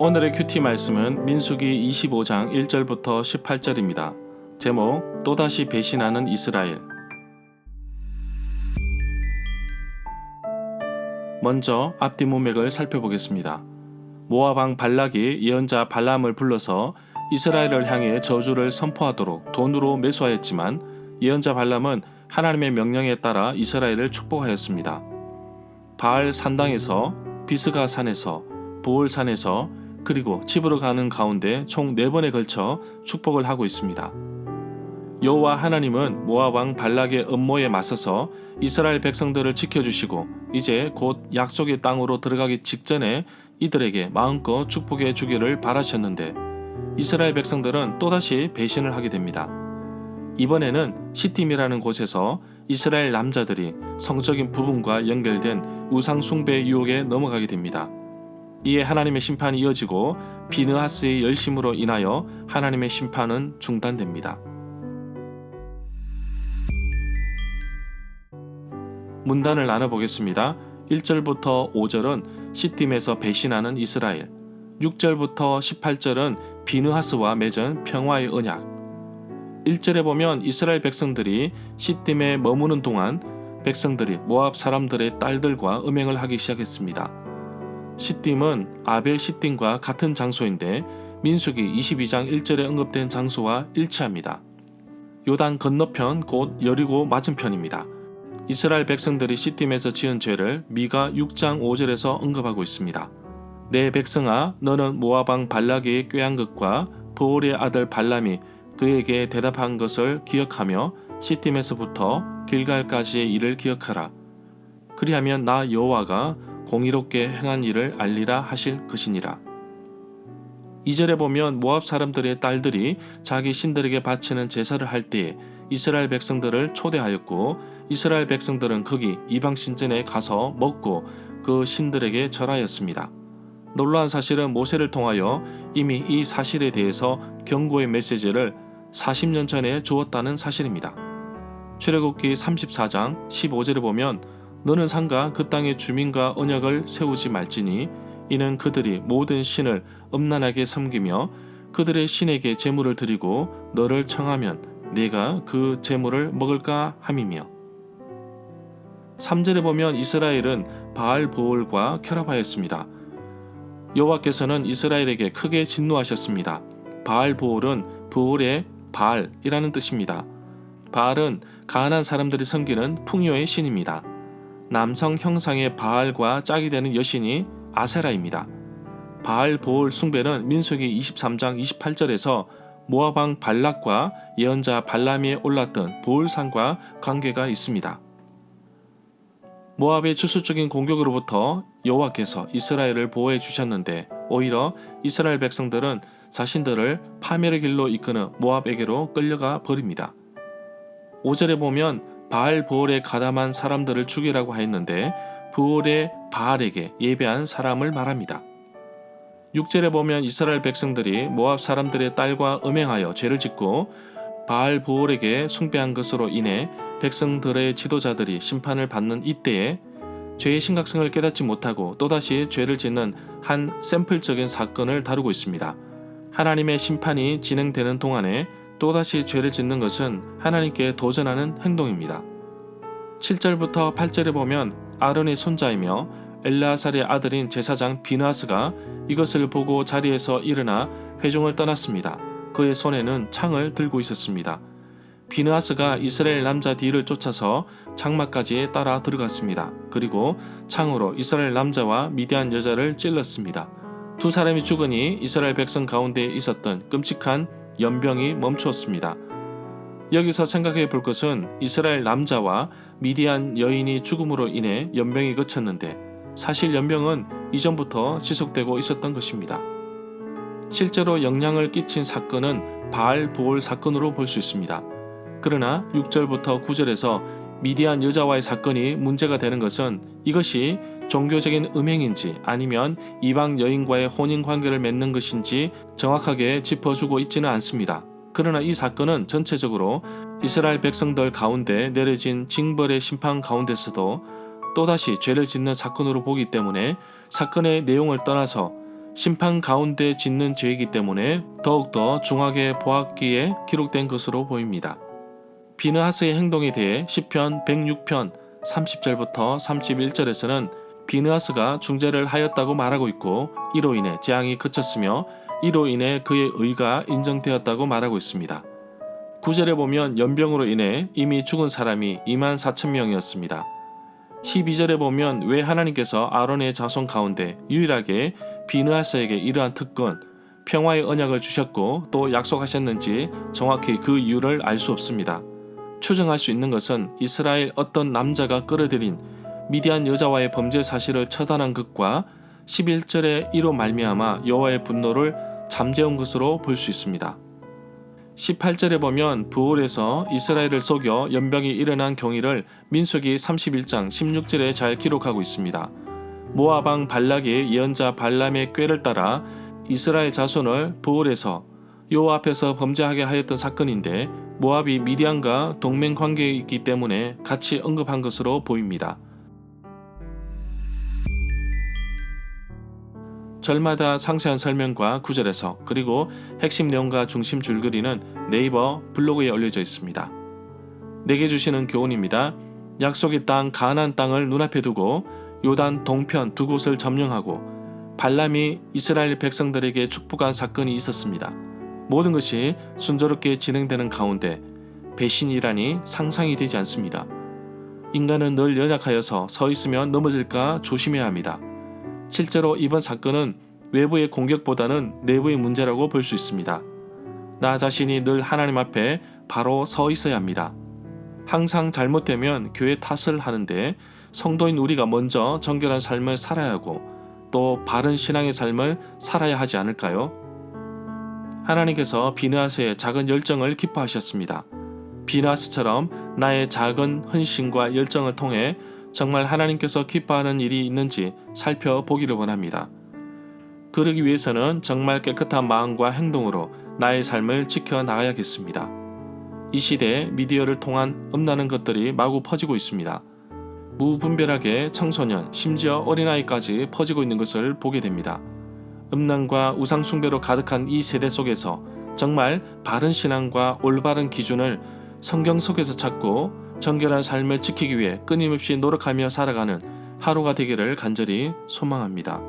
오늘의 큐티 말씀은 민수기 25장 1절부터 18절입니다. 제목 또다시 배신하는 이스라엘. 먼저 앞뒤 문맥을 살펴보겠습니다. 모압 왕 발락이 예언자 발람을 불러서 이스라엘을 향해 저주를 선포하도록 돈으로 매수하였지만 예언자 발람은 하나님의 명령에 따라 이스라엘을 축복하였습니다. 바알 산당에서, 비스가 산에서, 보올 산에서, 그리고 집으로 가는 가운데 총 4번에 걸쳐 축복을 하고 있습니다. 여호와 하나님은 모압 왕 발락의 음모에 맞서서 이스라엘 백성들을 지켜주시고 이제 곧 약속의 땅으로 들어가기 직전에 이들에게 마음껏 축복해 주기를 바라셨는데 이스라엘 백성들은 또다시 배신을 하게 됩니다. 이번에는 시팀이라는 곳에서 이스라엘 남자들이 성적인 부분과 연결된 우상 숭배 유혹에 넘어가게 됩니다. 이에 하나님의 심판이 이어지고 비느하스의 열심으로 인하여 하나님의 심판은 중단됩니다. 문단을 나눠보겠습니다. 1절부터 5절은 시팀에서 배신하는 이스라엘, 6절부터 18절은 비느하스와 맺은 평화의 언약. 1절에 보면 이스라엘 백성들이 시팀에 머무는 동안 백성들이 모압 사람들의 딸들과 음행을 하기 시작했습니다. 시팀은 아벨 시팀과 같은 장소인데 민수기 22장 1절에 언급된 장소와 일치합니다. 요단 건너편 곧 여리고 맞은편입니다. 이스라엘 백성들이 시팀에서 지은 죄를 미가 6장 5절에서 언급하고 있습니다. 내 백성아, 너는 모압 왕 발락이 꾀한 것과 보올의 아들 발람이 그에게 대답한 것을 기억하며 시팀에서부터 길갈까지의 일을 기억하라. 그리하면 나 여호와가 공의롭게 행한 일을 알리라 하실 것이니라. 2절에 보면 모압 사람들의 딸들이 자기 신들에게 바치는 제사를 할 때에 이스라엘 백성들을 초대하였고 이스라엘 백성들은 거기 이방 신전에 가서 먹고 그 신들에게 절하였습니다. 놀라운 사실은 모세를 통하여 이미 이 사실에 대해서 경고의 메시지를 40년 전에 주었다는 사실입니다. 출애굽기 34장 15절에 보면 너는 상가 그 땅의 주민과 언약을 세우지 말지니 이는 그들이 모든 신을 음란하게 섬기며 그들의 신에게 제물을 드리고 너를 청하면 네가 그 제물을 먹을까 함이며. 3절에 보면 이스라엘은 바알 보올과 결합하였습니다. 여호와께서는 이스라엘에게 크게 진노하셨습니다. 바알 보올은 보올의 바알이라는 뜻입니다. 바알은 가난한 사람들이 섬기는 풍요의 신입니다. 남성 형상의 바알과 짝이 되는 여신이 아세라입니다. 바알 보올 숭배는 민수기 23장 28절에서 모압 왕 발락과 예언자 발람이 올랐던 보올산과 관계가 있습니다. 모압의 주술적인 공격으로부터 여호와께서 이스라엘을 보호해 주셨는데 오히려 이스라엘 백성들은 자신들을 파멸의 길로 이끄는 모압에게로 끌려가 버립니다. 5절에 보면 바알 보올에 가담한 사람들을 죽이라고 하였는데 보올의 바알에게 예배한 사람을 말합니다. 6절에 보면 이스라엘 백성들이 모압 사람들의 딸과 음행하여 죄를 짓고 바알 보올에게 숭배한 것으로 인해 백성들의 지도자들이 심판을 받는 이때에 죄의 심각성을 깨닫지 못하고 또다시 죄를 짓는 한 샘플적인 사건을 다루고 있습니다. 하나님의 심판이 진행되는 동안에 또다시 죄를 짓는 것은 하나님께 도전하는 행동입니다. 7절부터 8절에 보면 아론의 손자이며 엘르아살의 아들인 제사장 비느하스가 이것을 보고 자리에서 일어나 회중을 떠났습니다. 그의 손에는 창을 들고 있었습니다. 비느하스가 이스라엘 남자 뒤를 쫓아서 장막까지 따라 들어갔습니다. 그리고 창으로 이스라엘 남자와 미디안 여자를 찔렀습니다. 두 사람이 죽으니 이스라엘 백성 가운데 있었던 끔찍한 연병이 멈추었습니다. 여기서 생각해 볼 것은 이스라엘 남자와 미디안 여인이 죽음으로 인해 연병이 그쳤는데 사실 연병은 이전부터 지속되고 있었던 것입니다. 실제로 영향을 끼친 사건은 바알 보올 사건으로 볼 수 있습니다. 그러나 6절부터 9절에서 미디안 여자와의 사건이 문제가 되는 것은 이것이 종교적인 음행인지 아니면 이방 여인과의 혼인 관계를 맺는 것인지 정확하게 짚어주고 있지는 않습니다. 그러나 이 사건은 전체적으로 이스라엘 백성들 가운데 내려진 징벌의 심판 가운데서도 또다시 죄를 짓는 사건으로 보기 때문에 사건의 내용을 떠나서 심판 가운데 짓는 죄이기 때문에 더욱더 중하게 보았기에 기록된 것으로 보입니다. 비느하스의 행동에 대해 시편 106편 30절부터 31절에서는 비느하스가 중재를 하였다고 말하고 있고 이로 인해 재앙이 그쳤으며 이로 인해 그의 의가 인정되었다고 말하고 있습니다. 9절에 보면 연병으로 인해 이미 죽은 사람이 24,000명이었습니다. 12절에 보면 왜 하나님께서 아론의 자손 가운데 유일하게 비느하스에게 이러한 특권, 평화의 언약을 주셨고 또 약속하셨는지 정확히 그 이유를 알 수 없습니다. 추정할 수 있는 것은 이스라엘 어떤 남자가 끌어들인 미디안 여자와의 범죄 사실을 처단한 것과 11절에 이로 말미암아 여호와의 분노를 잠재운 것으로 볼 수 있습니다. 18절에 보면 부올에서 이스라엘을 속여 연병이 일어난 경위를 민수기 31장 16절에 잘 기록하고 있습니다. 모압 왕 발락이 예언자 발람의 꾀를 따라 이스라엘 자손을 부올에서 여호와 앞에서 범죄하게 하였던 사건인데 모압이 미디안과 동맹 관계에 있기 때문에 같이 언급한 것으로 보입니다. 절마다 상세한 설명과 구절에서 그리고 핵심 내용과 중심 줄거리는 네이버 블로그에 올려져 있습니다. 내게 주시는 교훈입니다. 약속의 땅 가나안 땅을 눈앞에 두고 요단 동편 두 곳을 점령하고 발람이 이스라엘 백성들에게 축복한 사건이 있었습니다. 모든 것이 순조롭게 진행되는 가운데 배신이라니 상상이 되지 않습니다. 인간은 늘 연약하여서 서 있으면 넘어질까 조심해야 합니다. 실제로 이번 사건은 외부의 공격보다는 내부의 문제라고 볼 수 있습니다. 나 자신이 늘 하나님 앞에 바로 서 있어야 합니다. 항상 잘못되면 교회 탓을 하는데 성도인 우리가 먼저 정결한 삶을 살아야 하고 또 바른 신앙의 삶을 살아야 하지 않을까요? 하나님께서 비느하스의 작은 열정을 기뻐하셨습니다. 비느하스처럼 나의 작은 헌신과 열정을 통해 정말 하나님께서 기뻐하는 일이 있는지 살펴보기를 원합니다. 그러기 위해서는 정말 깨끗한 마음과 행동으로 나의 삶을 지켜나가야겠습니다. 이 시대에 미디어를 통한 음란한 것들이 마구 퍼지고 있습니다. 무분별하게 청소년, 심지어 어린아이까지 퍼지고 있는 것을 보게 됩니다. 음란과 우상숭배로 가득한 이 세대 속에서 정말 바른 신앙과 올바른 기준을 성경 속에서 찾고 정결한 삶을 지키기 위해 끊임없이 노력하며 살아가는 하루가 되기를 간절히 소망합니다.